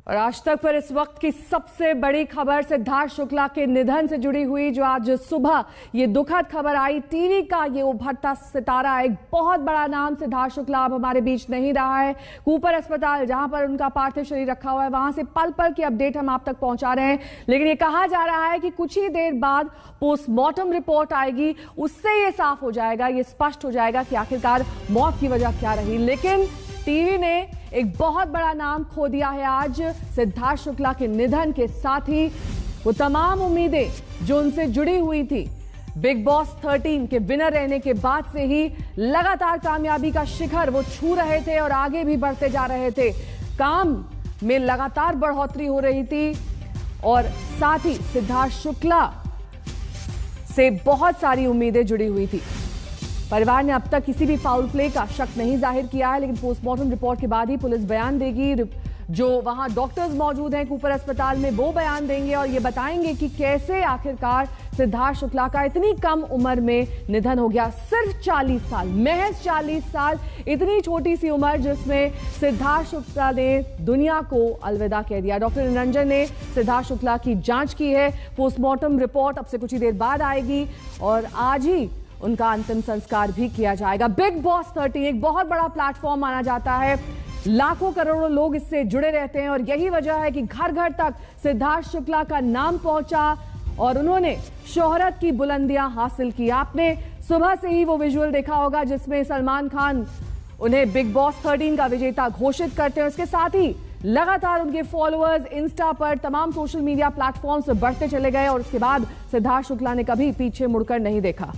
और आज तक पर इस वक्त की सबसे बड़ी खबर सिद्धार्थ शुक्ला के निधन से जुड़ी हुई, जो आज सुबह ये दुखद खबर आई। टीवी का ये उभरता सितारा, एक बहुत बड़ा नाम सिद्धार्थ शुक्ला अब हमारे बीच नहीं रहा है। कूपर अस्पताल जहां पर उनका पार्थिव शरीर रखा हुआ है, वहां से पल पल की अपडेट हम आप तक पहुंचा रहे हैं। लेकिन ये कहा जा रहा है कि कुछ ही देर बाद पोस्टमार्टम रिपोर्ट आएगी, उससे ये साफ हो जाएगा, ये स्पष्ट हो जाएगा कि आखिरकार मौत की वजह क्या रही। लेकिन टीवी ने एक बहुत बड़ा नाम खो दिया है आज। सिद्धार्थ शुक्ला के निधन के साथ ही वो तमाम उम्मीदें जो उनसे जुड़ी हुई थी, बिग बॉस 13 के विनर रहने के बाद से ही लगातार कामयाबी का शिखर वो छू रहे थे और आगे भी बढ़ते जा रहे थे। काम में लगातार बढ़ोतरी हो रही थी और साथ ही सिद्धार्थ शुक्ला से बहुत सारी उम्मीदें जुड़ी हुई थी। परिवार ने अब तक किसी भी फाउल प्ले का शक नहीं जाहिर किया है, लेकिन पोस्टमार्टम रिपोर्ट के बाद ही पुलिस बयान देगी। जो वहां डॉक्टर्स मौजूद हैं कूपर अस्पताल में, वो बयान देंगे और ये बताएंगे कि कैसे आखिरकार सिद्धार्थ शुक्ला का इतनी कम उम्र में निधन हो गया। सिर्फ 40 साल, महज 40 साल, इतनी छोटी सी उम्र जिसमें सिद्धार्थ शुक्ला ने दुनिया को अलविदा कह दिया। डॉक्टर निरंजन ने सिद्धार्थ शुक्ला की जांच की है। पोस्टमार्टम रिपोर्ट अब से कुछ ही देर बाद आएगी और आज ही उनका अंतिम संस्कार भी किया जाएगा। बिग बॉस 13 एक बहुत बड़ा प्लेटफॉर्म माना जाता है, लाखों करोड़ों लोग इससे जुड़े रहते हैं और यही वजह है कि घर घर तक सिद्धार्थ शुक्ला का नाम पहुंचा और उन्होंने शोहरत की बुलंदियां हासिल की। आपने सुबह से ही वो विजुअल देखा होगा जिसमें सलमान खान उन्हें बिग बॉस 13 का विजेता घोषित करते हैं। उसके साथ ही लगातार उनके फॉलोअर्स इंस्टा पर, तमाम सोशल मीडिया प्लेटफॉर्म्स पर बढ़ते चले गए और उसके बाद सिद्धार्थ शुक्ला ने कभी पीछे मुड़कर नहीं देखा।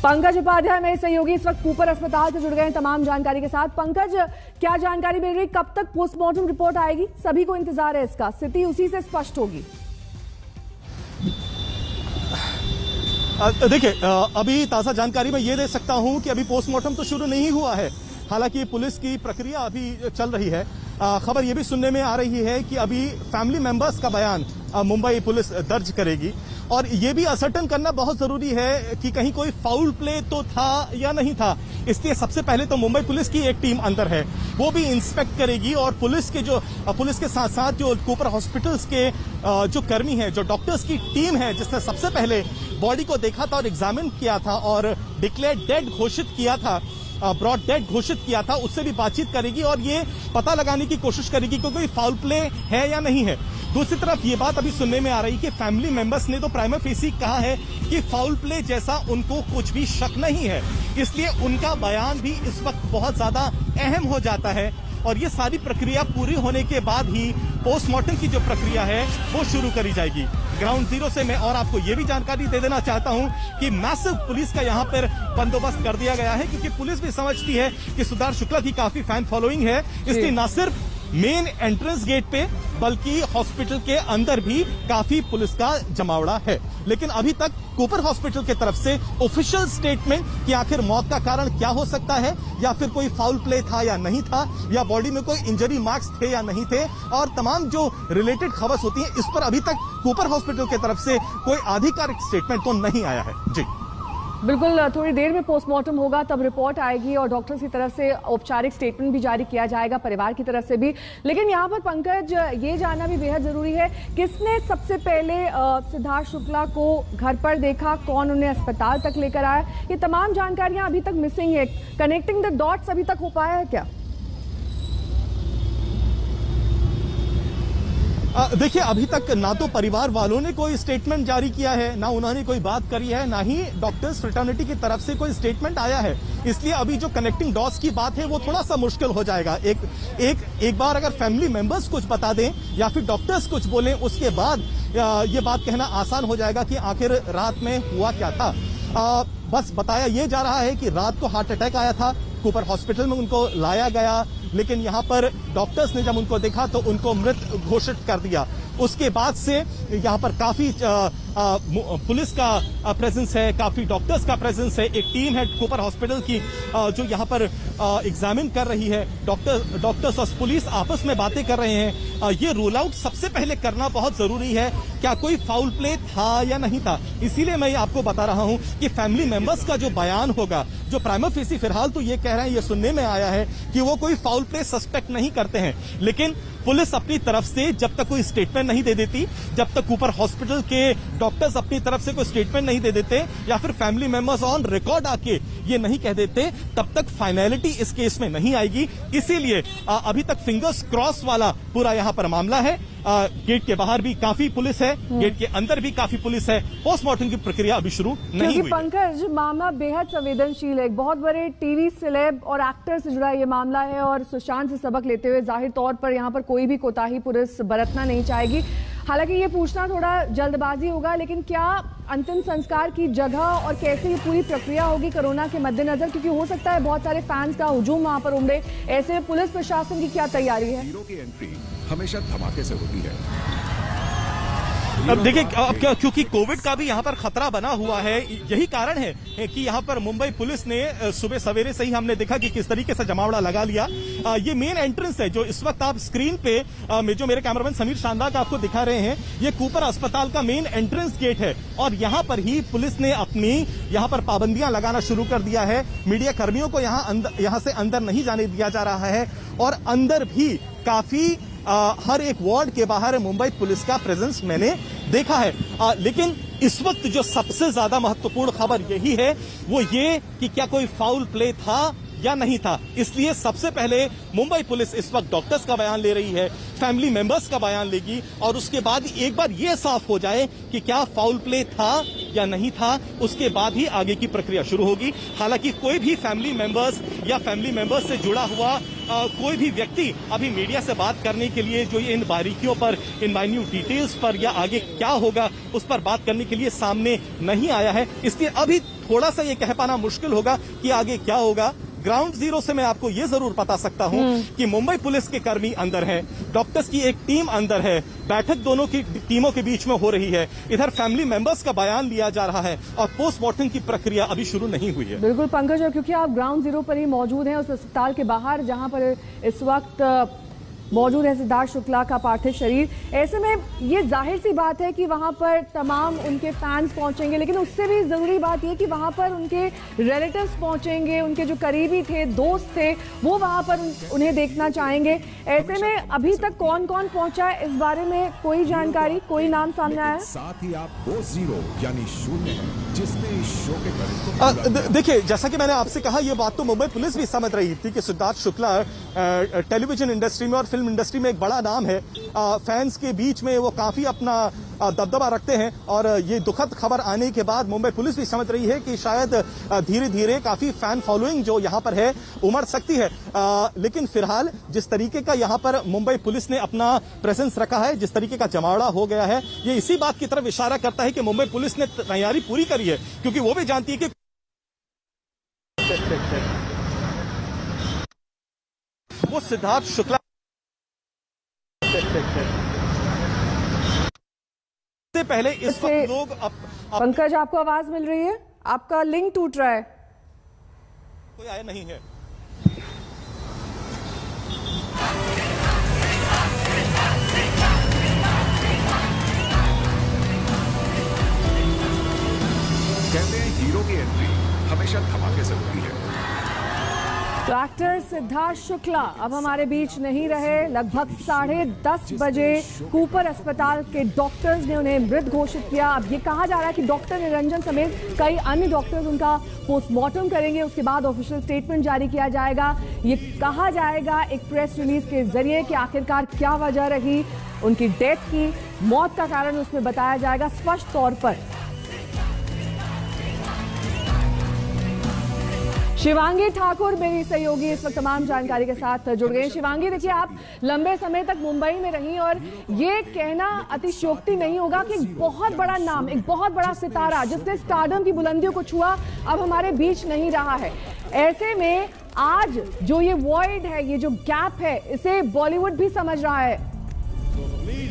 पंकज उपाध्याय मेरे सहयोगी इस वक्त कूपर अस्पताल से जुड़ गए हैं तमाम जानकारी के साथ। पंकज, क्या जानकारी मिल रही, कब तक पोस्टमार्टम रिपोर्ट आएगी? सभी को इंतजार है इसका, स्थिति उसी से स्पष्ट होगी। देखिए, अभी ताजा जानकारी मैं ये दे सकता हूं कि अभी पोस्टमार्टम तो शुरू नहीं हुआ है, हालांकि पुलिस की प्रक्रिया अभी चल रही है। खबर यह भी सुनने में आ रही है कि अभी फैमिली मेंबर्स का बयान मुंबई पुलिस दर्ज करेगी और ये भी असर्टन करना बहुत जरूरी है कि कहीं कोई फाउल प्ले तो था या नहीं था। इसलिए सबसे पहले तो मुंबई पुलिस की एक टीम अंदर है, वो भी इंस्पेक्ट करेगी और पुलिस के साथ साथ जो कूपर हॉस्पिटल्स के जो कर्मी हैं, जो डॉक्टर्स की टीम है जिसने सबसे पहले बॉडी को देखा था और एग्जामिन किया था और डिक्लेयर डेड घोषित किया था, ब्रॉड डेड घोषित किया था, उससे भी बातचीत करेगी और ये पता लगाने की कोशिश करेगी कि कोई फाउल प्ले है या नहीं है। दूसरी तरफ ये बात अभी सुनने में आ रही कि फैमिली मेंबर्स ने तो प्राइमा फेसी कहा है कि फाउल प्ले जैसा उनको कुछ भी शक नहीं है, इसलिए उनका बयान भी इस वक्त बहुत ज्यादा अहम हो जाता है और ये सारी प्रक्रिया पूरी होने के बाद ही पोस्टमार्टम की जो प्रक्रिया है वो शुरू करी जाएगी। ग्राउंड जीरो से मैं और आपको ये भी जानकारी दे देना चाहता हूं कि मैसिव पुलिस का यहां पर बंदोबस्त कर दिया गया है, क्योंकि पुलिस भी समझती है कि सिद्धार्थ शुक्ला की काफी फैन फॉलोइंग है, इसलिए न सिर्फ मेन एंट्रेंस गेट पे बल्कि हॉस्पिटल के अंदर भी काफी पुलिस का जमावड़ा है। लेकिन अभी तक कूपर हॉस्पिटल की तरफ से ऑफिशियल स्टेटमेंट कि आखिर मौत का कारण क्या हो सकता है, या फिर कोई फाउल प्ले था या नहीं था, या बॉडी में कोई इंजरी मार्क्स थे या नहीं थे, और तमाम जो रिलेटेड खबर होती है, इस पर अभी तक कूपर हॉस्पिटल की तरफ से कोई आधिकारिक स्टेटमेंट तो नहीं आया है। जी बिल्कुल, थोड़ी देर में पोस्टमार्टम होगा, तब रिपोर्ट आएगी और डॉक्टर्स की तरफ से औपचारिक स्टेटमेंट भी जारी किया जाएगा, परिवार की तरफ से भी। लेकिन यहाँ पर पंकज, ये जानना भी बेहद जरूरी है, किसने सबसे पहले सिद्धार्थ शुक्ला को घर पर देखा, कौन उन्हें अस्पताल तक लेकर आया, ये तमाम जानकारियां अभी तक मिसिंग है। कनेक्टिंग द डॉट्स अभी तक हो पाया है क्या? देखिए, अभी तक ना तो परिवार वालों ने कोई स्टेटमेंट जारी किया है, ना उन्होंने कोई बात करी है, ना ही डॉक्टर्स फ्रेटर्निटी की तरफ से कोई स्टेटमेंट आया है। इसलिए अभी जो कनेक्टिंग डॉट्स की बात है वो थोड़ा सा मुश्किल हो जाएगा। एक बार अगर फैमिली मेंबर्स कुछ बता दें या फिर डॉक्टर्स कुछ बोलें, उसके बाद ये बात कहना आसान हो जाएगा कि आखिर रात में हुआ क्या था। बस बताया ये जा रहा है कि रात को हार्ट अटैक आया था, कूपर हॉस्पिटल में उनको लाया गया, लेकिन यहाँ पर डॉक्टर्स ने जब उनको देखा तो उनको मृत घोषित कर दिया। उसके बाद से यहाँ पर काफी पुलिस का प्रेजेंस है, काफी डॉक्टर्स का प्रेजेंस है। एक टीम है कूपर हॉस्पिटल की जो यहाँ पर एग्जामिन कर रही है। डॉक्टर्स और पुलिस आपस में बातें कर रहे हैं। ये रूल आउट सबसे पहले करना बहुत जरूरी है, क्या कोई फाउल प्ले था या नहीं था। इसीलिए मैं आपको बता रहा हूं कि फैमिली मेंबर्स का जो बयान होगा, जो प्राइमा फेसी फिलहाल तो ये कह रहे हैं, ये सुनने में आया है कि वो कोई फाउल प्ले सस्पेक्ट नहीं करते हैं, लेकिन पुलिस अपनी तरफ से जब तक कोई स्टेटमेंट नहीं दे देती, जब तक ऊपर हॉस्पिटल के डॉक्टर्स अपनी तरफ से कोई स्टेटमेंट नहीं दे देते या फिर फैमिली मेंबर्स ऑन रिकॉर्ड आके ये नहीं कह देते, तब तक फाइनलिटी इस केस में नहीं आएगी। इसीलिए अभी तक फिंगर्स क्रॉस वाला पूरा यहां पर मामला है। गेट के बाहर भी काफी पुलिस है, गेट के अंदर भी काफी पुलिस है। पोस्टमार्टम की प्रक्रिया अभी शुरू नहीं हुई। पंकज, मामला बेहद संवेदनशील है, बहुत बड़े टीवी सेलेब और एक्टर से जुड़ा ये मामला है और सुशांत से सबक लेते हुए जाहिर तौर पर यहाँ पर कोई भी कोताही पुलिस बरतना नहीं चाहेगी। हालांकि ये पूछना थोड़ा जल्दबाजी होगा, लेकिन क्या अंतिम संस्कार की जगह और कैसे ये पूरी प्रक्रिया होगी कोरोना के मद्देनजर, क्योंकि हो सकता है बहुत सारे फैंस का हुजूम वहां पर उमड़े, ऐसे में पुलिस प्रशासन की क्या तैयारी है? हीरो की एंट्री हमेशा धमाके से होती है। अब देखिए, अब क्या, क्योंकि कोविड का भी यहाँ पर खतरा बना हुआ है, यही कारण है कि यहाँ पर मुंबई पुलिस ने सुबह सवेरे से ही हमने देखा कि किस तरीके से जमावड़ा लगा लिया। ये मेन एंट्रेंस है जो इस वक्त आप स्क्रीन पे जो मेरे कैमरामैन समीर शानदार का आपको दिखा रहे हैं, ये कूपर अस्पताल का मेन एंट्रेंस गेट है और यहाँ पर ही पुलिस ने अपनी यहाँ पर पाबंदियां लगाना शुरू कर दिया है। मीडिया कर्मियों को यहाँ से अंदर नहीं जाने दिया जा रहा है और अंदर भी काफी हर एक वार्ड के बाहर मुंबई पुलिस का प्रेजेंस मैंने देखा है। लेकिन इस वक्त जो सबसे ज्यादा महत्वपूर्ण खबर यही है, वो ये कि क्या कोई फाउल प्ले था या नहीं था। इसलिए सबसे पहले मुंबई पुलिस इस वक्त डॉक्टर्स का बयान ले रही है, फैमिली मेंबर्स का बयान लेगी और उसके बाद एक बार ये साफ हो जाए कि क्या फाउल प्ले था या नहीं था, उसके बाद ही आगे की प्रक्रिया शुरू होगी। हालांकि कोई भी फैमिली मेंबर्स या फैमिली मेंबर्स से जुड़ा हुआ कोई भी व्यक्ति अभी मीडिया से बात करने के लिए, जो इन बारीकियों पर, इन माइन्यूट डिटेल्स पर या आगे क्या होगा उस पर बात करने के लिए सामने नहीं आया है। इसलिए अभी थोड़ा सा ये कह पाना मुश्किल होगा कि आगे क्या होगा। ग्राउंड जीरो से मैं आपको ये जरूर बता सकता हूं कि मुंबई पुलिस के कर्मी अंदर हैं, डॉक्टर्स की एक टीम अंदर है, बैठक दोनों की टीमों के बीच में हो रही है, इधर फैमिली मेंबर्स का बयान लिया जा रहा है और पोस्टमार्टम की प्रक्रिया अभी शुरू नहीं हुई है। बिल्कुल पंकज, और क्योंकि आप ग्राउंड जीरो पर ही मौजूद हैं, उस अस्पताल के बाहर जहां पर इस वक्त मौजूद है सिद्धार्थ शुक्ला का पार्थिव शरीर, ऐसे में ये जाहिर सी बात है कि वहां पर तमाम उनके फैंस पहुंचेंगे, लेकिन उससे भी जरूरी बात ये कि वहां पर उनके रिलेटिव्स पहुंचेंगे, उनके जो करीबी थे, दोस्त थे, वो वहां पर उन्हें देखना चाहेंगे। ऐसे में अभी तक कौन कौन पहुंचा है, इस बारे में कोई जानकारी, कोई नाम सामने आया? साथ ही आप वो जीरो यानी शून्य है जिसमें इस शो के देखिए, जैसा कि मैंने आपसे कहा, ये बात तो मुंबई पुलिस भी समझ रही थी कि सिद्धार्थ शुक्ला टेलीविजन इंडस्ट्री में और फिल्म इंडस्ट्री में एक बड़ा नाम है, फैंस के बीच में वो काफी अपना दबदबा रखते हैं और ये दुखद खबर आने के बाद मुंबई पुलिस भी समझ रही है कि शायद धीरे धीरे काफी फैन फॉलोइंग जो यहाँ पर है उमड़ सकती है। लेकिन फिलहाल जिस तरीके का यहाँ पर मुंबई पुलिस ने अपना प्रेजेंस रखा है, जिस तरीके का जमावड़ा हो गया है, ये इसी बात की तरफ इशारा करता है कि मुंबई पुलिस ने तैयारी पूरी करी है, क्योंकि वो भी जानती है कि वो सिद्धार्थ शुक्ला से पहले इस वक्त लोग पंकज, आपको आवाज मिल रही है? आपका लिंक टूट रहा है। कोई आया नहीं है। कहते हैं हीरो की एंट्री हमेशा धमाके से होती है। तो एक्टर सिद्धार्थ शुक्ला अब हमारे बीच नहीं रहे। लगभग 10:30 बजे कूपर अस्पताल के डॉक्टर्स ने उन्हें मृत घोषित किया। अब ये कहा जा रहा है कि डॉक्टर निरंजन समेत कई अन्य डॉक्टर्स उनका पोस्टमार्टम करेंगे, उसके बाद ऑफिशियल स्टेटमेंट जारी किया जाएगा। ये कहा जाएगा एक प्रेस रिलीज के जरिए कि आखिरकार क्या वजह रही उनकी डेथ की, मौत का कारण उसमें बताया जाएगा स्पष्ट तौर पर। शिवांगी ठाकुर मेरी सहयोगी इस वक्त तमाम जानकारी के साथ जुड़ गए। शिवांगी, देखिए, आप लंबे समय तक मुंबई में रही और ये कहना अतिशयोक्ति नहीं होगा कि एक बहुत बड़ा नाम, एक बहुत बड़ा सितारा जिसने स्टारडम की बुलंदियों को छुआ, अब हमारे बीच नहीं रहा है। ऐसे में आज जो ये वॉइड है, ये जो गैप है, इसे बॉलीवुड भी समझ रहा है।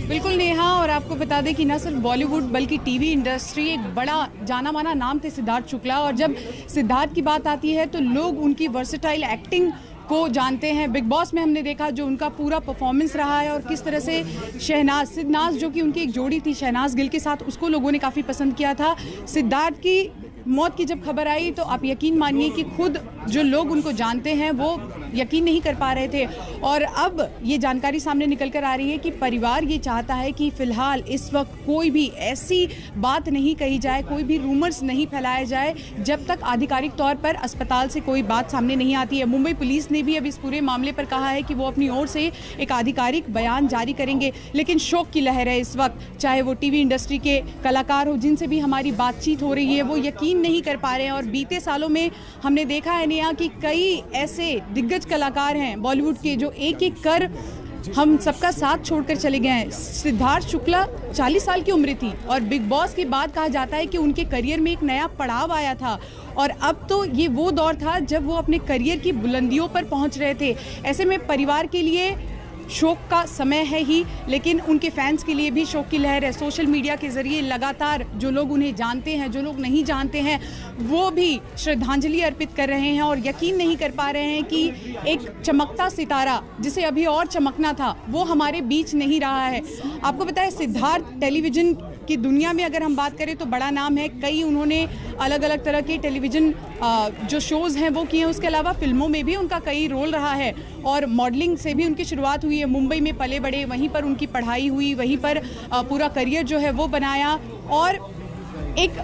बिल्कुल नेहा, और आपको बता दें कि न सिर्फ बॉलीवुड बल्कि टीवी इंडस्ट्री, एक बड़ा जाना माना नाम थे सिद्धार्थ शुक्ला, और जब सिद्धार्थ की बात आती है तो लोग उनकी वर्सेटाइल एक्टिंग को जानते हैं। बिग बॉस में हमने देखा जो उनका पूरा परफॉर्मेंस रहा है और किस तरह से सिद्धनाज जो कि उनकी एक जोड़ी थी शहनाज गिल के साथ, उसको लोगों ने काफ़ी पसंद किया था। सिद्धार्थ की मौत की जब खबर आई तो आप यकीन मानिए कि खुद जो लोग उनको जानते हैं वो यकीन नहीं कर पा रहे थे। और अब ये जानकारी सामने निकल कर आ रही है कि परिवार ये चाहता है कि फिलहाल इस वक्त कोई भी ऐसी बात नहीं कही जाए, कोई भी रूमर्स नहीं फैलाया जाए जब तक आधिकारिक तौर पर अस्पताल से कोई बात सामने नहीं आती है। मुंबई पुलिस ने भी अब इस पूरे मामले पर कहा है कि वो अपनी ओर से एक आधिकारिक बयान जारी करेंगे। लेकिन शोक की लहर है इस वक्त, चाहे वो टीवी इंडस्ट्री के कलाकार हो जिनसे भी हमारी बातचीत हो रही है, वो यकीन नहीं कर पा रहे हैं। और बीते सालों में हमने देखा है नेहा कि कई ऐसे दिग्गज कलाकार हैं बॉलीवुड के जो एक एक कर हम सबका साथ छोड़कर चले गए हैं। सिद्धार्थ शुक्ला 40 साल की उम्र थी और बिग बॉस के बाद कहा जाता है कि उनके करियर में एक नया पड़ाव आया था और अब तो ये वो दौर था जब वो अपने करियर की बुलंदियों पर पहुंच रहे थे। ऐसे में परिवार के लिए शोक का समय है ही, लेकिन उनके फैंस के लिए भी शोक की लहर है। सोशल मीडिया के जरिए लगातार जो लोग उन्हें जानते हैं, जो लोग नहीं जानते हैं, वो भी श्रद्धांजलि अर्पित कर रहे हैं और यकीन नहीं कर पा रहे हैं कि एक चमकता सितारा जिसे अभी और चमकना था वो हमारे बीच नहीं रहा है। आपको पता है सिद्धार्थ टेलीविजन की दुनिया में अगर हम बात करें तो बड़ा नाम है। कई उन्होंने अलग अलग तरह के टेलीविज़न जो शोज़ हैं वो किए हैं, उसके अलावा फिल्मों में भी उनका कई रोल रहा है और मॉडलिंग से भी उनकी शुरुआत हुई है। मुंबई में पले बड़े, वहीं पर उनकी पढ़ाई हुई, वहीं पर पूरा करियर जो है वो बनाया और एक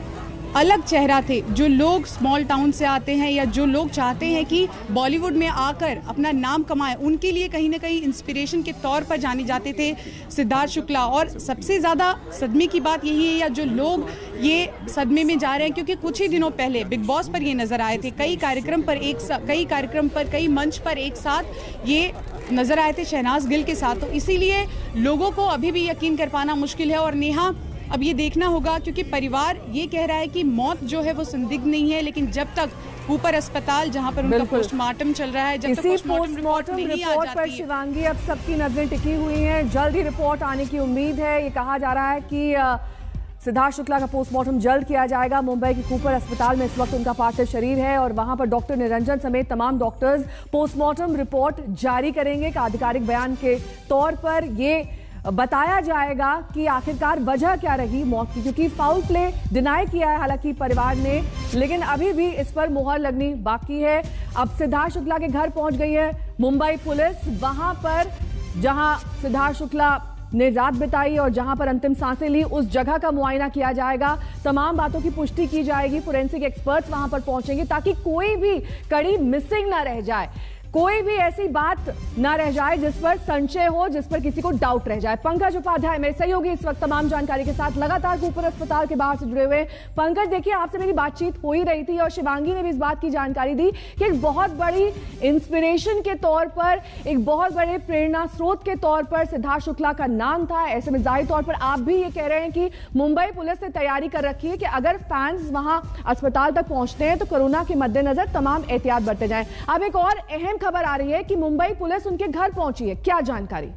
अलग चेहरा थे। जो लोग स्मॉल टाउन से आते हैं या जो लोग चाहते हैं कि बॉलीवुड में आकर अपना नाम कमाएं, उनके लिए कहीं ना कहीं इंस्पिरेशन के तौर पर जाने जाते थे सिद्धार्थ शुक्ला। और सबसे ज़्यादा सदमे की बात यही है, या जो लोग ये सदमे में जा रहे हैं क्योंकि कुछ ही दिनों पहले बिग बॉस पर ये नज़र आए थे, कई कार्यक्रम पर कई मंच पर एक साथ ये नज़र आए थे शहनाज गिल के साथ। तो इसीलिए लोगों को अभी भी यकीन कर पाना मुश्किल है। और नेहा, अब ये देखना होगा क्योंकि परिवार ये कह रहा है कि मौत जो है वो संदिग्ध नहीं है, लेकिन जब तक ऊपर अस्पताल जहां पर उनका पोस्टमार्टम चल रहा है, जब तक पोस्टमार्टम रिपोर्ट पर शिवांगी अब सबकी नजरें टिकी हुई हैं। जल्द ही रिपोर्ट आने की उम्मीद है। ये कहा जा रहा है कि सिद्धार्थ शुक्ला का पोस्टमार्टम जल्द किया जाएगा। मुंबई के कूपर अस्पताल में इस वक्त उनका पार्थिव शरीर है और वहां पर डॉक्टर निरंजन समेत तमाम डॉक्टर्स पोस्टमार्टम रिपोर्ट जारी करेंगे। एक आधिकारिक बयान के तौर पर ये बताया जाएगा कि आखिरकार वजह क्या रही मौत की, क्योंकि फाउल प्ले डिनाई किया है हालांकि परिवार ने, लेकिन अभी भी इस पर मुहर लगनी बाकी है। अब सिद्धार्थ शुक्ला के घर पहुंच गई है मुंबई पुलिस। वहां पर जहां सिद्धार्थ शुक्ला ने रात बिताई और जहां पर अंतिम सांसें ली, उस जगह का मुआयना किया जाएगा। तमाम बातों की पुष्टि की जाएगी। फोरेंसिक एक्सपर्ट्स वहां पर पहुंचेंगे ताकि कोई भी कड़ी मिसिंग ना रह जाए, कोई भी ऐसी बात ना रह जाए जिस पर संशय हो, जिस पर किसी को डाउट रह जाए। पंकज उपाध्याय मेरे सहयोगी इस वक्त तमाम जानकारी के साथ लगातार कूपर अस्पताल के बाहर से जुड़े हुए। पंकज, देखिए आपसे मेरी बातचीत हो ही रही थी और शिवांगी ने भी इस बात की जानकारी दी कि एक बहुत बड़ी इंस्पिरेशन के तौर पर, एक बहुत बड़े प्रेरणा स्रोत के तौर पर सिद्धार्थ शुक्ला का नाम था। ऐसे में जाहिर तौर पर आप भी ये कह रहे हैं कि मुंबई पुलिस ने तैयारी कर रखी है कि अगर फैंस वहां अस्पताल तक पहुंचते हैं तो कोरोना के मद्देनजर तमाम एहतियात बरते जाएं। अब एक और अहम खबर आ रही है कि मुंबई पुलिस उनके घर पहुंची है, क्या जानकारी?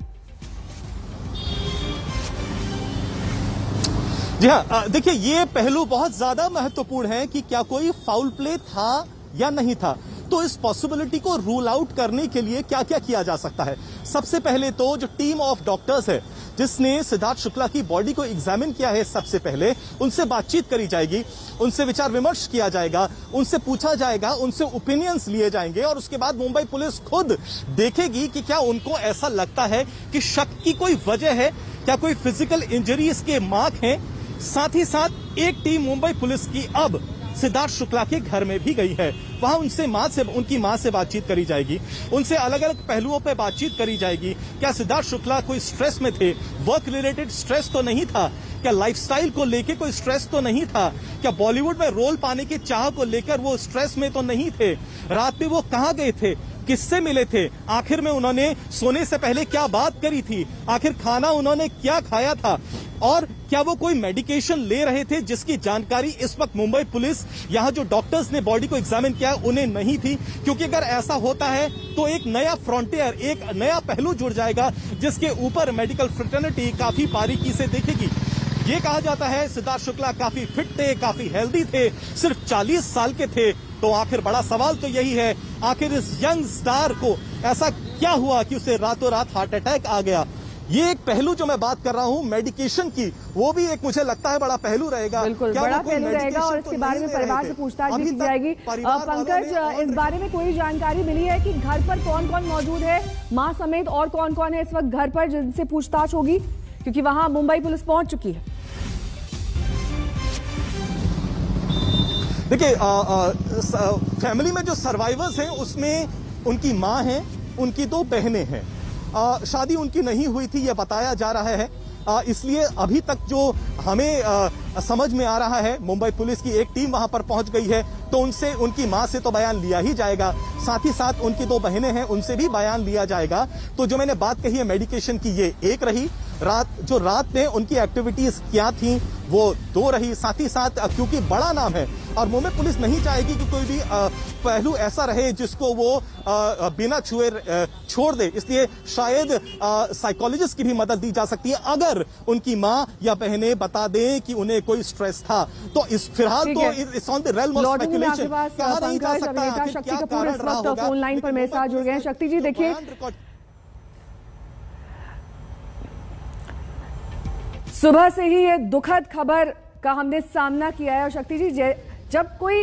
जी हाँ, देखिए ये पहलू बहुत ज्यादा महत्वपूर्ण है कि क्या कोई फाउल प्ले था या नहीं था। तो इस पॉसिबिलिटी को रूल आउट करने के लिए क्या क्या किया जा सकता है। सबसे पहले तो जो टीम ऑफ डॉक्टर्स है जिसने सिद्धार्थ शुक्ला की बॉडी को एग्जामिन किया है, सबसे पहले उनसे बातचीत करी जाएगी, उनसे विचार विमर्श किया जाएगा, उनसे पूछा जाएगा, उनसे ओपिनियंस लिए जाएंगे और उसके बाद मुंबई पुलिस खुद देखेगी कि क्या उनको ऐसा लगता है कि शक की कोई वजह है, क्या कोई फिजिकल इंजरीज के मार्क हैं। साथ ही साथ एक टीम मुंबई पुलिस की अब सिद्धार्थ शुक्ला के घर में भी गई है। वहां उनकी मां से बातचीत करी जाएगी, उनसे अलग अलग पहलुओं पर बातचीत करी जाएगी। क्या सिद्धार्थ शुक्ला कोई स्ट्रेस में थे, वर्क रिलेटेड स्ट्रेस तो नहीं था, क्या लाइफस्टाइल को लेकर कोई स्ट्रेस तो नहीं था, क्या बॉलीवुड में रोल पाने की चाह को लेकर वो स्ट्रेस में तो नहीं थे, रात में वो कहां गए थे, किससे मिले थे, आखिर में उन्होंने सोने से पहले क्या बात करी थी, आखिर खाना उन्होंने क्या खाया था और क्या वो कोई मेडिकेशन ले रहे थे जिसकी जानकारी इस वक्त मुंबई पुलिस, यहां जो डॉक्टर्स ने बॉडी को एग्जामिन किया उन्हें नहीं थी। क्योंकि अगर ऐसा होता है तो एक नया फ्रंटियर, एक नया पहलू जुड़ जाएगा जिसके ऊपर मेडिकल फ्रेटर्निटी काफी बारीकी से देखेगी। ये कहा जाता है सिद्धार्थ शुक्ला काफी फिट थे, काफी हेल्दी थे, सिर्फ 40 साल के थे। तो आखिर बड़ा सवाल तो यही है, आखिर इस यंग स्टार को ऐसा क्या हुआ कि उसे रातों रात हार्ट अटैक आ गया। ये एक पहलू जो मैं बात कर रहा हूं मेडिकेशन की, वो भी एक मुझे लगता है बड़ा पहलू रहेगा। बिल्कुल बड़ा पहलू रहेगा और इसके बारे में परिवार से पूछताछ भी की जाएगी। पंकज, इस बारे में कोई जानकारी मिली है कि घर पर कौन कौन मौजूद है, मां समेत और कौन कौन है इस वक्त घर पर जिनसे पूछताछ होगी, क्योंकि वहां मुंबई पुलिस पहुंच चुकी है? देखिए, फैमिली में जो सर्वाइवर्स हैं उसमें उनकी मां है, उनकी 2 बहनें हैं। शादी उनकी नहीं हुई थी ये बताया जा रहा है, इसलिए अभी तक जो हमें समझ में आ रहा है, मुंबई पुलिस की एक टीम वहां पर पहुंच गई है, तो उनसे उनकी मां से तो बयान लिया ही जाएगा, साथ ही साथ उनकी 2 बहनें हैं उनसे भी बयान लिया जाएगा। तो जो मैंने बात कही है मेडिकेशन की, ये एक रही। रात में उनकी एक्टिविटीज क्या थी वो 2 रही। साथ ही साथ क्योंकि बड़ा नाम है और मुंबई पुलिस नहीं चाहेगी कि कोई भी पहलू ऐसा रहे जिसको वो बिना छुए छोड़ दे, इसलिए शायद साइकोलॉजिस्ट की भी मदद दी जा सकती है अगर उनकी मां या बहनें बता दें कि उन्हें कोई स्ट्रेस था। तो इस फिलहाल तो it's on the realm of speculation. कहा नहीं जा सकता शक्ति कपूर इस वक्त फोन लाइन पर मेरे साथ जुड़ गए हैं। शक्ति जी, देखिए सुबह से ही ये दुखद खबर का हमने सामना किया है और शक्ति जी, जब कोई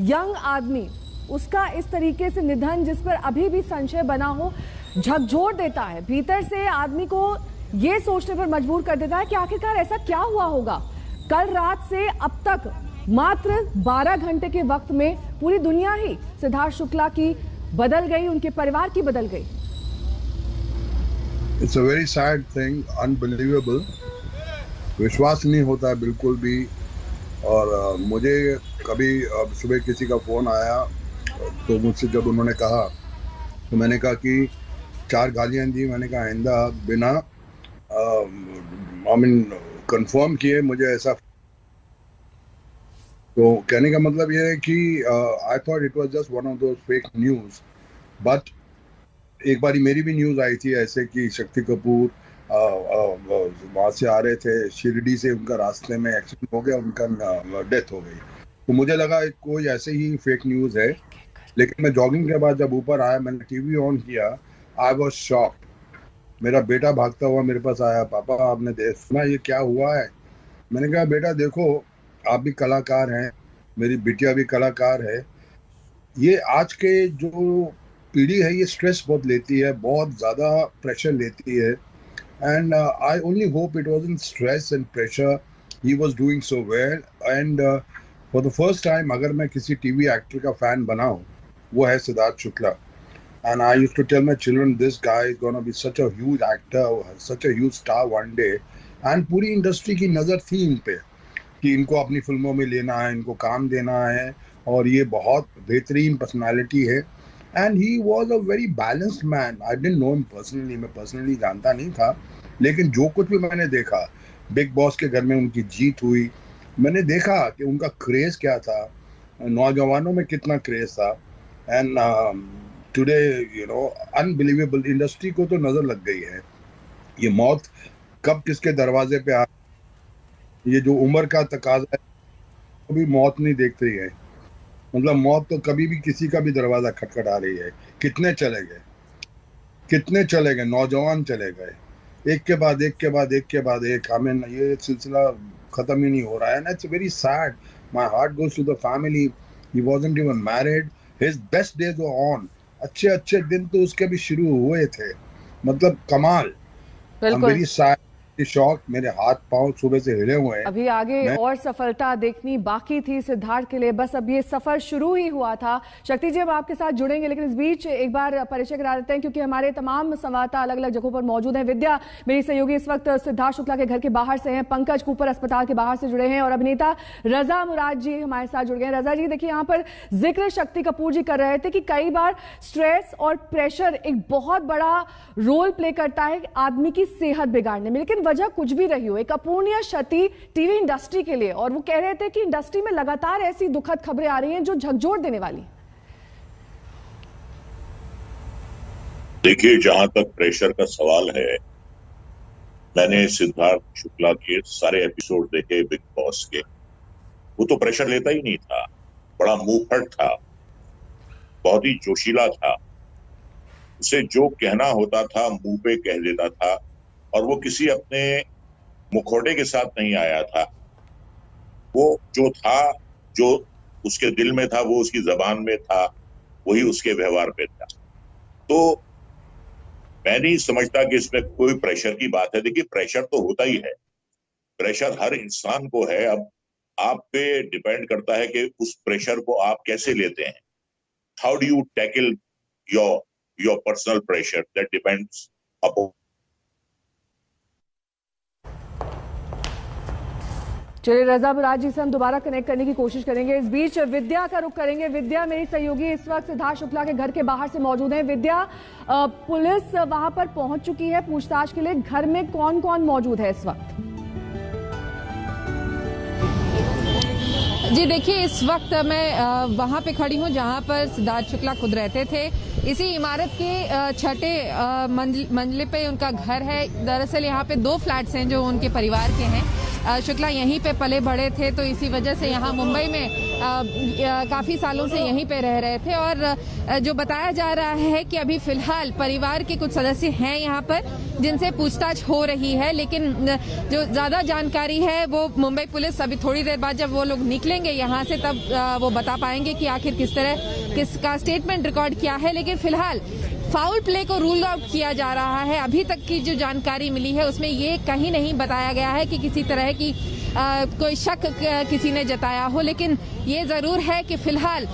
यंग आदमी उसका इस तरीके से निधन जिस पर अभी भी संशय बना हो झकझोर देता है, भीतर से आदमी को ये सोचने पर मजबूर कर देता है कि आखिरकार ऐसा क्या हुआ होगा। कल रात से अब तक मात्र 12 घंटे के वक्त में पूरी दुनिया ही सिद्धार्थ शुक्ला की बदल गई, उनके परिवार की बदल गई। It's a very sad thing, unbelievable, विश्वास नहीं होता है बिल्कुल भी। और मुझे कभी सुबह किसी का फ़ोन आया तो मुझसे जब उन्होंने कहा तो मैंने कहा कि 4 गालियाँ दी। मैंने कहा आइंदा बिना कंफर्म किए मुझे ऐसा। तो कहने का मतलब ये है कि I thought it was just one of those fake news. But एक बारी मेरी भी न्यूज़ आई थी ऐसे कि शक्ति कपूर वहाँ से आ रहे थे, शिरडी से उनका रास्ते में एक्सीडेंट हो गया, उनका डेथ हो गई। तो मुझे लगा कोई ऐसे ही फेक न्यूज़ है। लेकिन मैं जॉगिंग के बाद जब ऊपर आया, मैंने टीवी ऑन किया, आई वाज शॉक्ड। मेरा बेटा भागता हुआ मेरे पास आया, पापा आपने सुना ये क्या हुआ है? मैंने कहा बेटा देखो, आप भी कलाकार हैं, मेरी बिटिया भी कलाकार है। ये आज के जो पीढ़ी है ये स्ट्रेस बहुत लेती है, बहुत ज़्यादा प्रेशर लेती है। And I only hope it wasn't stress and pressure. He was doing so well. And for the first time, अगर मैं किसी टीवी एक्टर का फैन बना हूँ, वो है Siddharth Shukla. And I used to tell my children, this guy is gonna be such a huge actor, such a huge star one day. And पूरी industry की नज़र थी इन पे कि इनको अपनी फिल्मों में लेना है, इनको काम देना है, और ये बहुत बेहतरीन पर्सनालिटी है। And he was a very balanced man. I didn't know him personally. मैं personally जानता नहीं था, लेकिन जो कुछ भी मैंने देखा, बिग बॉस के घर में उनकी जीत हुई, मैंने देखा कि उनका क्रेज क्या था, नौजवानों में कितना क्रेज था। And today you know unbelievable, industry को तो नज़र लग गई है। ये मौत कब किसके दरवाजे पे आ, ये जो उम्र का तकाजा है, कभी मौत नहीं देख रही है। मतलब मौत तो कभी भी किसी का भी दरवाजा खटखटा रही है। कितने चले गए, नौजवान चले गए, एक के बाद एक के बाद एक के बाद एक। हमें ये सिलसिला खत्म ही नहीं हो रहा है ना। It's very sad, my heart goes to the family. He wasn't even married, his best days were on. अच्छे दिन तो उसके भी शुरू हुए थे, मतलब कमाल। वेरी सैड, शॉक, मेरे हाथ पांव सुबह से हिले हुए हैं। अभी आगे और सफलता देखनी बाकी थी सिद्धार्थ के लिए, बस अब ये सफर शुरू ही हुआ था। शक्ति जी, अब आपके साथ जुड़ेंगे, लेकिन इस बीच एक बार परिचय करा देते हैं क्योंकि हमारे तमाम संवाददाता अलग अलग जगहों पर मौजूद हैं। विद्या मेरी सहयोगी इस वक्त सिद्धार्थ शुक्ला के घर के बाहर से हैं, पंकज कूपर अस्पताल के बाहर से जुड़े हैं और अभिनेता रजा मुराद जी हमारे साथ जुड़ गए हैं। रजा जी, देखिए यहाँ पर जिक्र शक्ति कपूर जी कर रहे थे कि कई बार स्ट्रेस और प्रेशर एक बहुत बड़ा रोल प्ले करता है आदमी की सेहत बिगाड़ने में, लेकिन वजह कुछ भी रही हो, एक अपूर्णीय क्षति टीवी इंडस्ट्री के लिए। और वो कह रहे थे कि इंडस्ट्री में लगातार ऐसी दुखद खबरें आ रही हैं जो झकझोर देने वाली। देखिए, जहां तक प्रेशर का सवाल है, मैंने सिद्धार्थ शुक्ला के सारे एपिसोड देखे बिग बॉस के। वो तो प्रेशर लेता ही नहीं था, बड़ा मुंहफट था, बहुत ही जोशीला था। उसे जो कहना होता था मुंह पे कह देता था और वो किसी अपने मुखौटे के साथ नहीं आया था। वो जो था, जो उसके दिल में था, वो उसकी जबान में था, वही उसके व्यवहार पे था। तो मैं नहीं समझता कि इसमें कोई प्रेशर की बात है। देखिए, प्रेशर तो होता ही है, प्रेशर हर इंसान को है। अब आप पे डिपेंड करता है कि उस प्रेशर को आप कैसे लेते हैं। How do you tackle your personal pressure, that depends upon. चलिए, रजा मुराद जी से हम दोबारा कनेक्ट करने की कोशिश करेंगे। इस बीच विद्या का रुख करेंगे। विद्या, मेरी सहयोगी इस वक्त सिद्धार्थ शुक्ला के घर के बाहर से मौजूद है। विद्या, पुलिस वहां पर पहुंच चुकी है पूछताछ के लिए। घर में कौन कौन मौजूद है इस वक्त? जी देखिए, इस वक्त मैं वहाँ पे खड़ी हूँ जहाँ पर सिद्धार्थ शुक्ला खुद रहते थे। इसी इमारत के छठे मंजिले पे उनका घर है। दरअसल यहाँ पे 2 फ्लैट्स हैं जो उनके परिवार के हैं। शुक्ला यहीं पे पले बढ़े थे, तो इसी वजह से यहाँ मुंबई में काफ़ी सालों से यहीं पे रह रहे थे। और जो बताया जा रहा है कि अभी फिलहाल परिवार के कुछ सदस्य हैं यहाँ पर जिनसे पूछताछ हो रही है, लेकिन जो ज़्यादा जानकारी है वो मुंबई पुलिस अभी थोड़ी देर बाद जब वो लोग निकलेंगे यहाँ से तब वो बता पाएंगे कि आखिर किसका स्टेटमेंट रिकॉर्ड किया है। लेकिन फिलहाल फाउल प्ले को रूल आउट किया जा रहा है। अभी तक की जो जानकारी मिली है उसमें ये कहीं नहीं बताया गया है कि किसी तरह की कोई शक किसी ने जताया हो। लेकिन ये जरूर है कि फिलहाल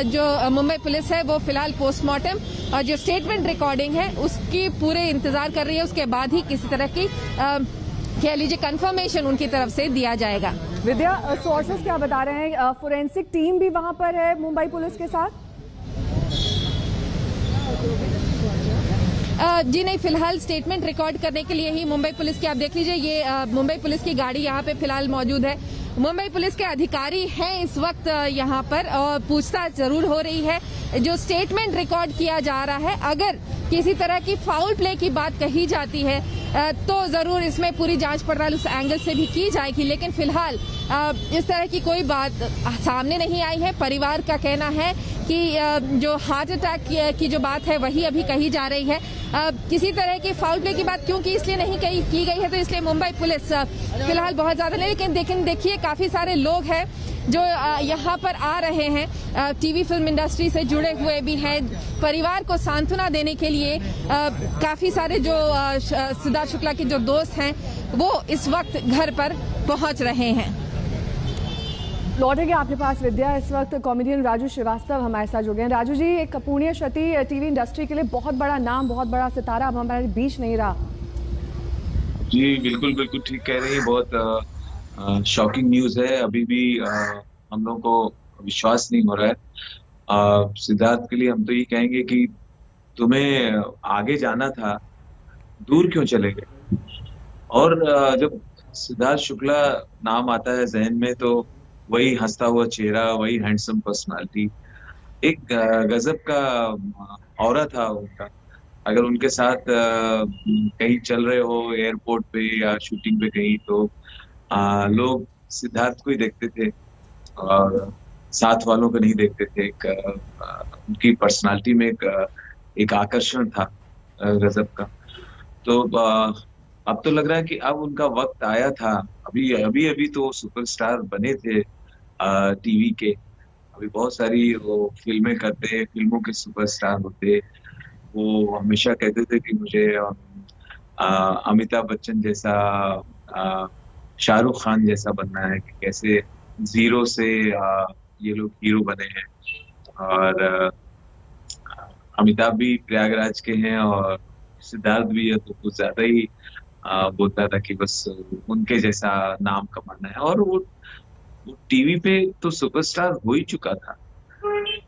जो मुंबई पुलिस है वो फिलहाल पोस्टमार्टम और जो स्टेटमेंट रिकॉर्डिंग है उसकी पूरे इंतजार कर रही है। उसके बाद ही किसी तरह की कह लीजिए कंफर्मेशन उनकी तरफ से दिया जाएगा। विद्या, सोर्सेस क्या बता रहे हैं? फोरेंसिक टीम भी वहां पर है मुंबई पुलिस के साथ? जी नहीं, फिलहाल स्टेटमेंट रिकॉर्ड करने के लिए ही मुंबई पुलिस की, आप देख लीजिए ये मुंबई पुलिस की गाड़ी यहाँ पे फिलहाल मौजूद है। मुंबई पुलिस के अधिकारी हैं इस वक्त यहाँ पर और पूछताछ जरूर हो रही है। जो स्टेटमेंट रिकॉर्ड किया जा रहा है, अगर किसी तरह की फाउल प्ले की बात कही जाती है तो जरूर इसमें पूरी जांच पड़ताल उस एंगल से भी की जाएगी। लेकिन फिलहाल इस तरह की कोई बात सामने नहीं आई है। परिवार का कहना है कि जो हार्ट अटैक की जो बात है वही अभी कही जा रही है। किसी तरह की फाउल प्ले की बात क्योंकि इसलिए नहीं की गई है, तो इसलिए मुंबई पुलिस फिलहाल बहुत ज्यादा नहीं। लेकिन देखिए, काफी सारे लोग हैं जो यहाँ पर आ रहे हैं, टीवी फिल्म इंडस्ट्री से जुड़े हुए भी हैं। परिवार को सांत्वना देने के लिए काफी सारे जो सिद्धार्थ शुक्ला के जो दोस्त हैं वो इस वक्त घर पर पहुंच रहे हैं। लौटेंगे आपके पास विद्या। इस वक्त कॉमेडियन राजू श्रीवास्तव हमारे साथ जुड़ गए हैं। राजू जी, एक अपूर्णीय क्षति टीवी इंडस्ट्री के लिए, बहुत बड़ा नाम, बहुत बड़ा सितारा अब हमारे बीच नहीं रहा। जी बिल्कुल ठीक कह रही है। बहुत शॉकिंग न्यूज है। अभी भी हम लोगों को विश्वास नहीं हो रहा है। सिद्धार्थ के लिए हम तो ये कहेंगे कि तुम्हें आगे जाना था, दूर क्यों चले गए? और जब सिद्धार्थ शुक्ला नाम आता है जहन में तो वही हंसता हुआ चेहरा, वही हैंडसम पर्सनालिटी, एक गजब का ऑरा था उनका। अगर उनके साथ कहीं चल रहे हो एयरपोर्ट पे या शूटिंग पे कहीं, तो लोग सिद्धार्थ को ही देखते थे और साथ वालों को नहीं देखते थे। उनकी पर्सनालिटी में एक आकर्षण था गजब का। तो अब तो लग रहा है कि अब उनका वक्त आया था। अभी तो सुपरस्टार बने थे टीवी के। अभी बहुत सारी वो फिल्में करते, फिल्मों के सुपरस्टार होते। वो हमेशा कहते थे कि मुझे अमिताभ बच्चन जैसा, शाहरुख खान जैसा बनना है, कि कैसे जीरो से ये लोग हीरो बने हैं। और अमिताभ भी प्रयागराज के हैं और सिद्धार्थ भी है, तो कुछ ज्यादा ही बोलता था कि बस उनके जैसा नाम कमाना है। और वो टीवी पे तो सुपरस्टार हो ही चुका था।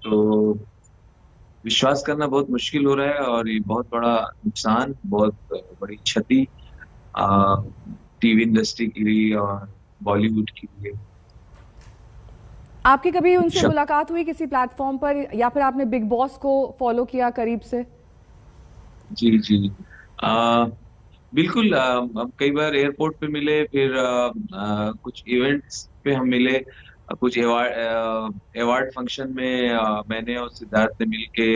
तो विश्वास करना बहुत मुश्किल हो रहा है और ये बहुत बड़ा नुकसान, बहुत बड़ी क्षति टीवी इंडस्ट्री के लिए और बॉलीवुड के लिए। आपकी कभी उनसे मुलाकात हुई किसी प्लेटफॉर्म पर, या फिर आपने बिग बॉस को फॉलो किया करीब से? जी बिल्कुल। हम कई बार एयरपोर्ट पे मिले, फिर कुछ इवेंट्स पे हम मिले, कुछ अवार्ड फंक्शन में मैंने और सिद्धार्थ ने मिलके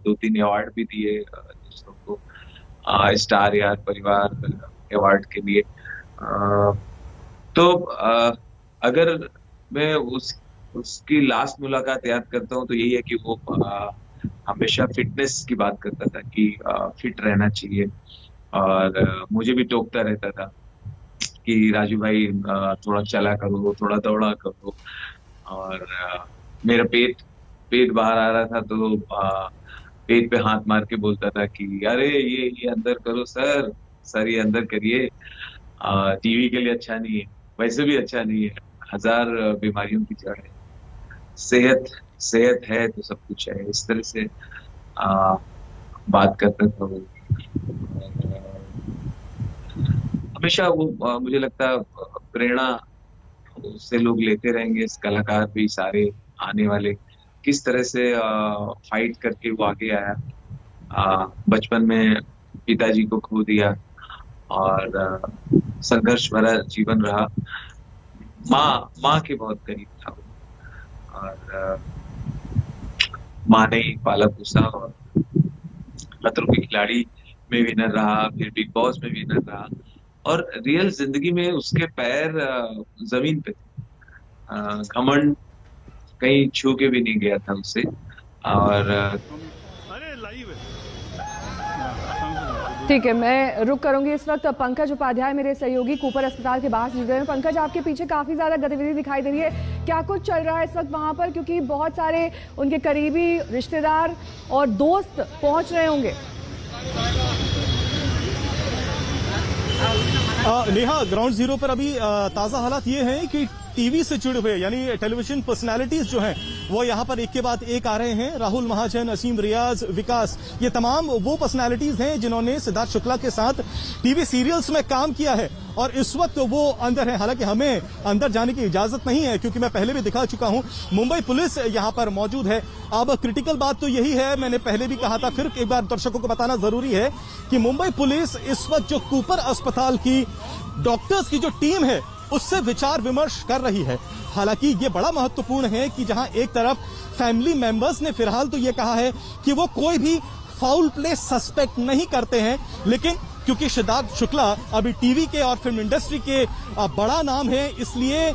2-3 अवार्ड भी दिए दोस्तों को। स्टार यार परिवार अवार्ड के लिए। तो अगर मैं उसकी लास्ट मुलाकात याद करता हूँ तो यही है कि वो हमेशा फिटनेस की बात करता था कि फिट रहना चाहिए, और मुझे भी टोकता रहता था कि राजू भाई थोड़ा चला करो, थोड़ा दौड़ा करो। और मेरा पेट बाहर आ रहा था तो पेट पे हाथ मार के बोलता था कि अरे ये अंदर करो सर ये अंदर करिए, टीवी के लिए अच्छा नहीं है, वैसे भी अच्छा नहीं है, 1000 बीमारियों की जड़ है, सेहत है तो सब कुछ है, इस तरह से बात करता था वो। हमेशा वो मुझे लगता है प्रेरणा से लोग लेते रहेंगे, इस कलाकार भी सारे आने वाले, किस तरह से फाइट करके वो आगे आया। बचपन में पिताजी को खो दिया और संघर्ष भरा जीवन रहा, माँ के बहुत करीब था वो, और माँ ने ही पाला पोसा, और खतरों के खिलाड़ी में विनर रहा, फिर बिग बॉस में विनर रहा, और रियल जिंदगी में उसके पैर जमीन पे थे, घमंड कहीं छू के भी नहीं गया था उसे। और ठीक है, मैं रुक करूंगी इस वक्त। पंकज उपाध्याय मेरे सहयोगी कूपर अस्पताल के बाहर जुड़ गए हैं। पंकज, आपके पीछे काफी ज्यादा गतिविधि दिखाई दे रही है, क्या कुछ चल रहा है इस वक्त वहां पर? क्योंकि बहुत सारे उनके करीबी रिश्तेदार और दोस्त पहुंच रहे होंगे। नेहा, ग्राउंड जीरो पर अभी ताजा हालात ये हैं कि टीवी से जुड़े हुए यानी टेलीविजन पर्सनालिटीज जो हैं वो यहाँ पर एक के बाद एक आ रहे हैं। राहुल महाजन, असीम रियाज, विकास, ये तमाम वो पर्सनालिटीज हैं जिन्होंने सिद्धार्थ शुक्ला के साथ टीवी सीरियल्स में काम किया है और इस वक्त वो अंदर है। हालांकि हमें अंदर जाने की इजाजत नहीं है क्योंकि मैं पहले भी दिखा चुका हूं, मुंबई पुलिस यहाँ पर मौजूद है। अब क्रिटिकल बात तो यही है, मैंने पहले भी कहा था, फिर एक बार दर्शकों को बताना जरूरी है कि मुंबई पुलिस इस वक्त जो कूपर अस्पताल की डॉक्टर्स की जो टीम है उससे विचार विमर्श कर रही है। हालांकि ये बड़ा महत्वपूर्ण है कि जहां एक तरफ फैमिली मेंबर्स ने फिलहाल तो ये कहा है कि वो कोई भी फाउल प्ले सस्पेक्ट नहीं करते हैं, लेकिन क्योंकि सिद्धार्थ शुक्ला अभी टीवी के और फिल्म इंडस्ट्री के बड़ा नाम है, इसलिए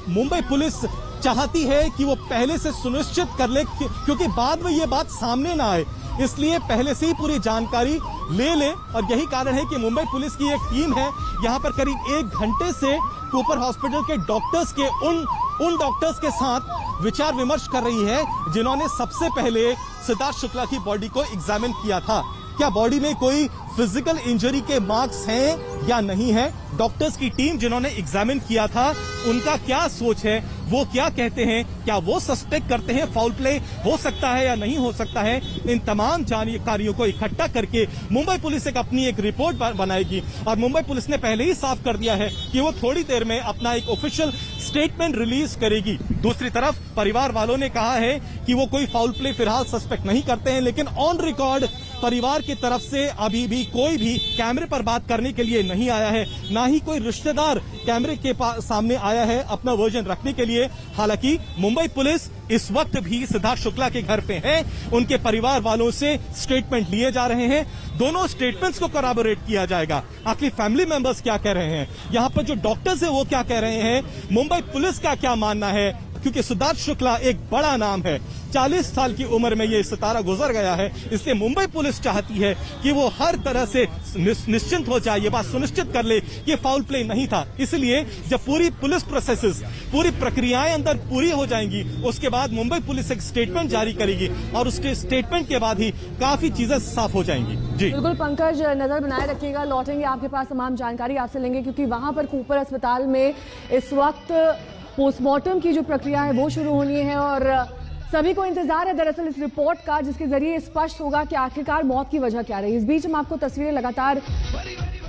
मुंबई पुलिस चाहती है कि वो पहले से सुनिश्चित कर ले, क्योंकि बाद में ये बात सामने ना आए, इसलिए पहले से ही पूरी जानकारी ले ले। और यही कारण है कि मुंबई पुलिस की एक टीम है यहाँ पर करीब 1 घंटे से कूपर हॉस्पिटल के डॉक्टर्स के उन डॉक्टर्स के साथ विचार विमर्श कर रही है जिन्होंने सबसे पहले सिद्धार्थ शुक्ला की बॉडी को एग्जामिन किया था। क्या बॉडी में कोई फिजिकल इंजरी के मार्क्स हैं या नहीं है? डॉक्टर्स की टीम जिन्होंने एग्जामिन किया था उनका क्या सोच है, वो क्या कहते हैं, क्या वो सस्पेक्ट करते हैं फाउल प्ले हो सकता है या नहीं हो सकता है? इन तमाम जानकारियों को इकट्ठा करके मुंबई पुलिस अपनी एक रिपोर्ट बनाएगी और मुंबई पुलिस ने पहले ही साफ कर दिया है कि वो थोड़ी देर में अपना एक ऑफिशियल स्टेटमेंट रिलीज करेगी। दूसरी तरफ परिवार वालों ने कहा है कि वो कोई फाउल प्ले फिलहाल सस्पेक्ट नहीं करते हैं, लेकिन ऑन रिकॉर्ड परिवार की तरफ से अभी भी कोई भी कैमरे पर बात करने के लिए नहीं आया है, ना ही कोई रिश्तेदार कैमरे के सामने आया है अपना वर्जन रखने के लिए। हालांकि मुंबई पुलिस इस वक्त भी सिद्धार्थ शुक्ला के घर पे है, उनके परिवार वालों से स्टेटमेंट लिए जा रहे हैं, दोनों स्टेटमेंट्स को कोलैबोरेट किया जाएगा। आखिर फैमिली मेंबर्स क्या कह रहे हैं, यहाँ पर जो डॉक्टर्स है वो क्या कह रहे हैं, मुंबई पुलिस का क्या मानना है, क्योंकि सिद्धार्थ शुक्ला एक बड़ा नाम है, 40 साल की उम्र में ये सितारा गुजर गया है, इसलिए मुंबई पुलिस चाहती है कि वो हर तरह से निश्चिंत हो जाए, ये बात सुनिश्चित कर ले कि फाउल प्ले नहीं था। इसलिए जब पूरी पुलिस प्रोसेसेस, पूरी प्रक्रियाएं अंदर पूरी हो जाएंगी, उसके बाद मुंबई पुलिस एक स्टेटमेंट जारी करेगी और उसके स्टेटमेंट के बाद ही काफी चीजें साफ हो जाएंगी। जी बिल्कुल पंकज, नजर बनाए रखिएगा, लौटेंगे आपके पास तमाम जानकारी आपसे लेंगे, क्योंकि वहां पर कूपर अस्पताल में इस वक्त पोस्टमार्टम की जो प्रक्रिया है वो शुरू होनी है और सभी को इंतजार है दरअसल इस रिपोर्ट का, जिसके जरिए स्पष्ट होगा कि आखिरकार मौत की वजह क्या रही। इस बीच हम आपको तस्वीरें लगातार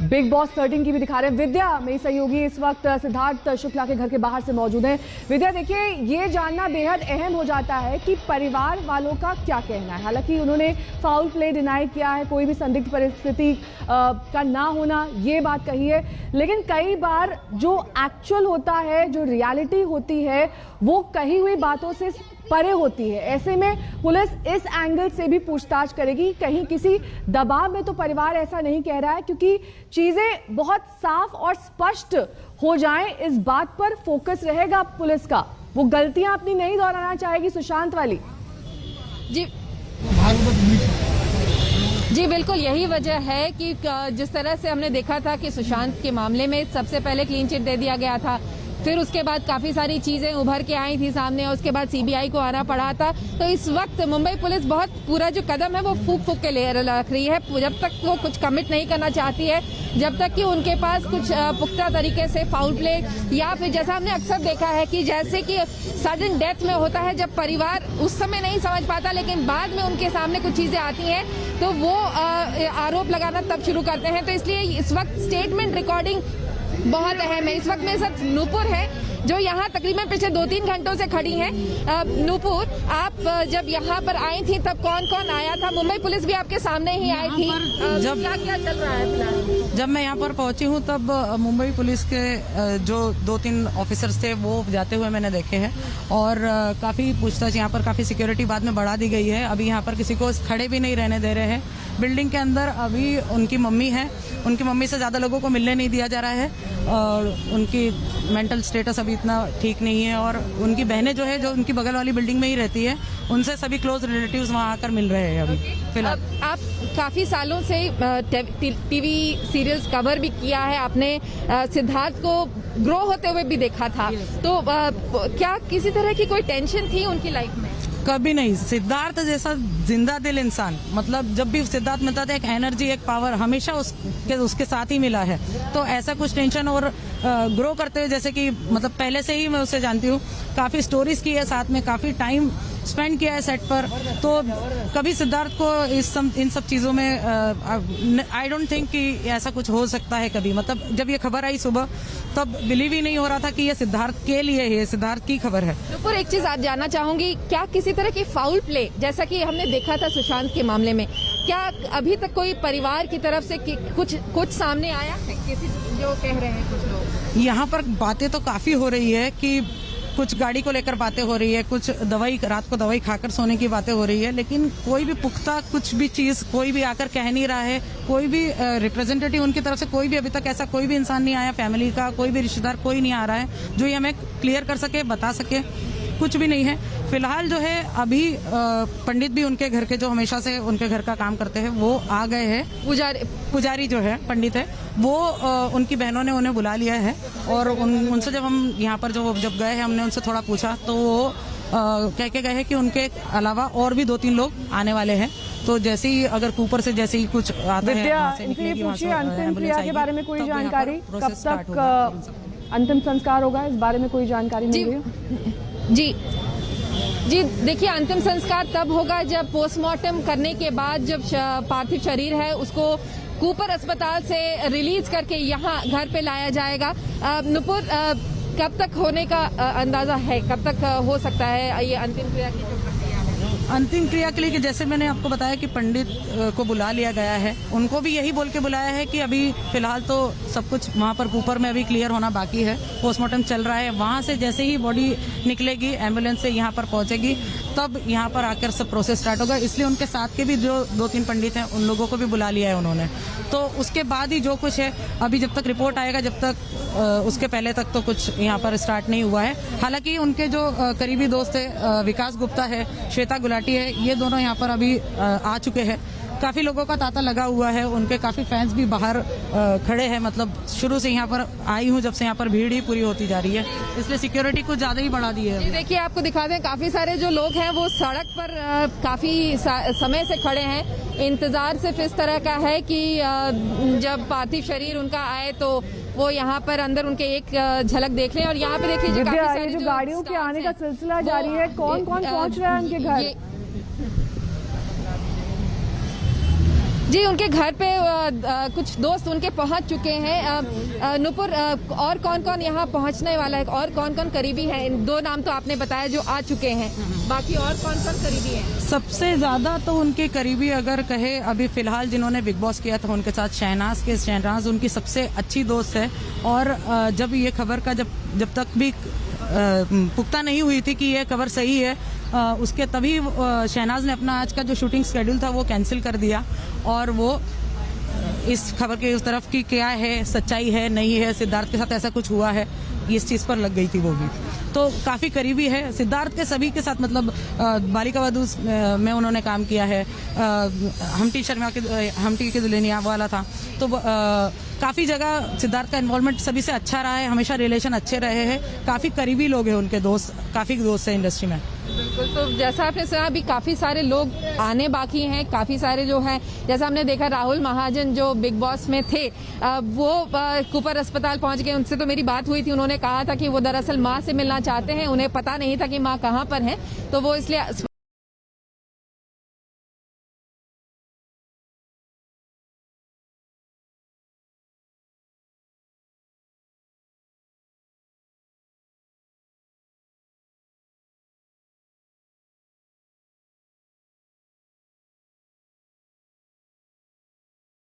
बिग बॉस 13 की भी दिखा रहे हैं। विद्या मेरी सहयोगी इस वक्त सिद्धार्थ शुक्ला के घर के बाहर से मौजूद है। विद्या, देखिए, ये जानना बेहद अहम हो जाता है कि परिवार वालों का क्या कहना है। हालांकि उन्होंने फाउल प्ले डिनाई किया है, कोई भी संदिग्ध परिस्थिति का ना होना, ये बात कही है, लेकिन कई बार जो एक्चुअल होता है, जो रियलिटी होती है, वो कही हुई बातों से परे होती है। ऐसे में पुलिस इस एंगल से भी पूछताछ करेगी, कहीं किसी दबाव में तो परिवार ऐसा नहीं कह रहा है, क्योंकि चीजें बहुत साफ और स्पष्ट हो जाएं, इस बात पर फोकस रहेगा पुलिस का। वो गलतियां अपनी नहीं दोहराना चाहेगी सुशांत वाली। जी बिल्कुल, यही वजह है कि जिस तरह से हमने देखा था कि सुशांत के मामले में सबसे पहले क्लीन चिट दे दिया गया था, फिर उसके बाद काफी सारी चीजें उभर के आई थी सामने, और उसके बाद सीबीआई को आना पड़ा था। तो इस वक्त मुंबई पुलिस बहुत पूरा जो कदम है वो फूक फूक के ले रख रही है। जब तक वो कुछ कमिट नहीं करना चाहती है, जब तक कि उनके पास कुछ पुख्ता तरीके से फाउल प्ले, या फिर जैसा हमने अक्सर देखा है कि जैसे कि सडन डेथ में होता है, जब परिवार उस समय नहीं समझ पाता लेकिन बाद में उनके सामने कुछ चीजें आती हैं तो वो आरोप लगाना तब शुरू करते हैं। तो इसलिए इस वक्त स्टेटमेंट रिकॉर्डिंग बहुत अहम है। इस वक्त मेरे साथ नूपुर है जो यहाँ तकरीबन पिछले 2-3 घंटों से खड़ी हैं। नूपुर, आप जब यहाँ पर आई थी तब कौन कौन आया था? मुंबई पुलिस भी आपके सामने ही आई थी। क्या क्या चल रहा है फिलहाल? जब मैं यहाँ पर पहुंची हूँ तब मुंबई पुलिस के जो 2-3 ऑफिसर्स थे वो जाते हुए मैंने देखे हैं, और काफी पूछताछ, यहाँ पर काफी सिक्योरिटी बाद में बढ़ा दी गई है। अभी यहाँ पर किसी को खड़े भी नहीं रहने दे रहे हैं। बिल्डिंग के अंदर अभी उनकी मम्मी है, उनकी मम्मी से ज्यादा लोगों को मिलने नहीं दिया जा रहा है, और उनकी मेंटल स्टेटस अभी इतना ठीक नहीं है। और उनकी बहनें जो है, जो उनकी बगल वाली बिल्डिंग में ही रहती है, उनसे सभी क्लोज रिलेटिव्स वहाँ आकर मिल रहे हैं अभी फिलहाल। आप काफी सालों से टीवी सीरियल्स कवर भी किया है आपने, सिद्धार्थ को ग्रो होते हुए भी देखा था, तो क्या किसी तरह की कोई टेंशन थी उनकी लाइफ में? कभी नहीं। सिद्धार्थ जैसा जिंदा दिल इंसान, मतलब जब भी सिद्धार्थ मिलता था एक एनर्जी, एक पावर हमेशा उसके साथ ही मिला है। तो ऐसा कुछ टेंशन, और ग्रो करते हुए जैसे कि मतलब पहले से ही मैं उसे जानती हूँ, काफी स्टोरीज की है साथ में, काफी टाइम स्पेंड किया है सेट पर, तो कभी सिद्धार्थ को इन सब चीजों में आई डोंट थिंक कि ऐसा कुछ हो सकता है कभी। मतलब जब ये खबर आई सुबह तब बिलीव ही नहीं हो रहा था कि ये सिद्धार्थ के लिए है, सिद्धार्थ की खबर है। नूपुर, एक चीज आज जानना चाहूंगी, क्या किसी तरह की फाउल प्ले जैसा कि हमने देखा था सुशांत के मामले में, क्या अभी तक कोई परिवार की तरफ से कुछ सामने आया है? किसी जो कह रहे हैं कुछ लोग, यहाँ पर बातें तो काफी हो रही है कि कुछ गाड़ी को लेकर बातें हो रही है, कुछ रात को दवाई खाकर सोने की बातें हो रही है, लेकिन कोई भी पुख्ता कुछ भी चीज कोई भी आकर कह नहीं रहा है। कोई भी रिप्रेजेंटेटिव उनकी तरफ से कोई भी अभी तक ऐसा कोई भी इंसान नहीं आया, फैमिली का कोई भी रिश्तेदार कोई नहीं आ रहा है जो ये हमें क्लियर कर सके, बता सके। कुछ भी नहीं है फिलहाल। जो है अभी पंडित भी उनके घर के, जो हमेशा से उनके घर का काम करते हैं, वो आ गए हैं। पुजारी जो है पंडित है वो उनकी बहनों ने उन्हें बुला लिया है, और उनसे जब हम यहाँ पर जब गए हैं, हमने उनसे थोड़ा पूछा तो वो कह के गए हैं कि उनके अलावा और भी 2-3 लोग आने वाले हैं। तो जैसे ही अगर ऊपर से जैसे ही कुछ आता है, अंतिम क्रिया के बारे में कोई जानकारी, कब तक अंतिम संस्कार होगा, इस बारे में कोई जानकारी मिल रही है? जी देखिए, अंतिम संस्कार तब होगा जब पोस्टमार्टम करने के बाद जब पार्थिव शरीर है उसको कूपर अस्पताल से रिलीज करके यहाँ घर पे लाया जाएगा। नूपुर, कब तक होने का अंदाजा है, कब तक हो सकता है ये अंतिम क्रिया की जो प्रक्रिया है? अंतिम क्रिया के लिए कि जैसे मैंने आपको बताया कि पंडित को बुला लिया गया है, उनको भी यही बोल के बुलाया है कि अभी फिलहाल तो सब कुछ वहाँ पर कूपर में अभी क्लियर होना बाकी है, पोस्टमार्टम चल रहा है। वहाँ से जैसे ही बॉडी निकलेगी एम्बुलेंस से यहाँ पर पहुँचेगी, तब यहाँ पर आकर सब प्रोसेस स्टार्ट होगा। इसलिए उनके साथ के भी जो 2-3 पंडित हैं उन लोगों को भी बुला लिया है उन्होंने। तो उसके बाद ही जो कुछ है, अभी जब तक रिपोर्ट आएगा, जब तक उसके पहले तक तो कुछ यहाँ पर स्टार्ट नहीं हुआ है। हालांकि उनके जो करीबी दोस्त है, विकास गुप्ता है, श्वेता गुलाटी है, ये दोनों यहाँ पर अभी आ चुके हैं। काफी लोगों का तांता लगा हुआ है, उनके काफी फैंस भी बाहर खड़े हैं। मतलब शुरू से यहाँ पर आई हूँ जब से, यहाँ पर भीड़ ही पूरी होती जा रही है, इसलिए सिक्योरिटी कुछ ज्यादा ही बढ़ा दी है। देखिए, आपको दिखा दें, काफी सारे जो लोग हैं वो सड़क पर काफी समय से खड़े हैं। इंतजार सिर्फ इस तरह का है कि जब पार्थिव शरीर उनका आए तो वो यहाँ पर अंदर उनके एक झलक देख लें। और यहाँ पे देखिए जो गाड़ियों के आने का सिलसिला जारी है, कौन कौन पहुँच रहा है उनके घर? जी, उनके घर पे कुछ दोस्त उनके पहुंच चुके हैं। नूपुर, और कौन कौन यहाँ पहुंचने वाला है, और कौन कौन करीबी हैं? इन 2 नाम तो आपने बताया जो आ चुके हैं, बाकी और कौन कौन करीबी हैं? सबसे ज्यादा तो उनके करीबी अगर कहे अभी फिलहाल जिन्होंने बिग बॉस किया था उनके साथ शहनाज उनकी सबसे अच्छी दोस्त है। और जब ये खबर का जब तक भी पुख्ता नहीं हुई थी कि ये खबर सही है, उसके तभी शहनाज ने अपना आज का जो शूटिंग शेड्यूल था वो कैंसिल कर दिया और वो इस खबर के उस तरफ की क्या है, सच्चाई है नहीं है, सिद्धार्थ के साथ ऐसा कुछ हुआ है, इस चीज पर लग गई थी वो भी। तो काफी करीबी है सिद्धार्थ के सभी के साथ, मतलब बालिका वधू में उन्होंने काम किया है, हमटी के दुल्हनिया वाला था, तो काफी जगह सिद्धार्थ का इन्वॉल्वमेंट सभी से अच्छा रहा है, हमेशा रिलेशन अच्छे रहे हैं, काफी करीबी लोग हैं उनके दोस्त, काफी दोस्त है इंडस्ट्री में। बिल्कुल, तो जैसा आपने सुना अभी काफी सारे लोग आने बाकी हैं, काफी सारे जो हैं, जैसा हमने देखा राहुल महाजन जो बिग बॉस में थे वो कूपर अस्पताल पहुंच गए, उनसे तो मेरी बात हुई थी, उन्होंने कहा था कि वो दरअसल माँ से मिलना चाहते हैं, उन्हें पता नहीं था कि माँ कहाँ पर हैं, तो वो इसलिए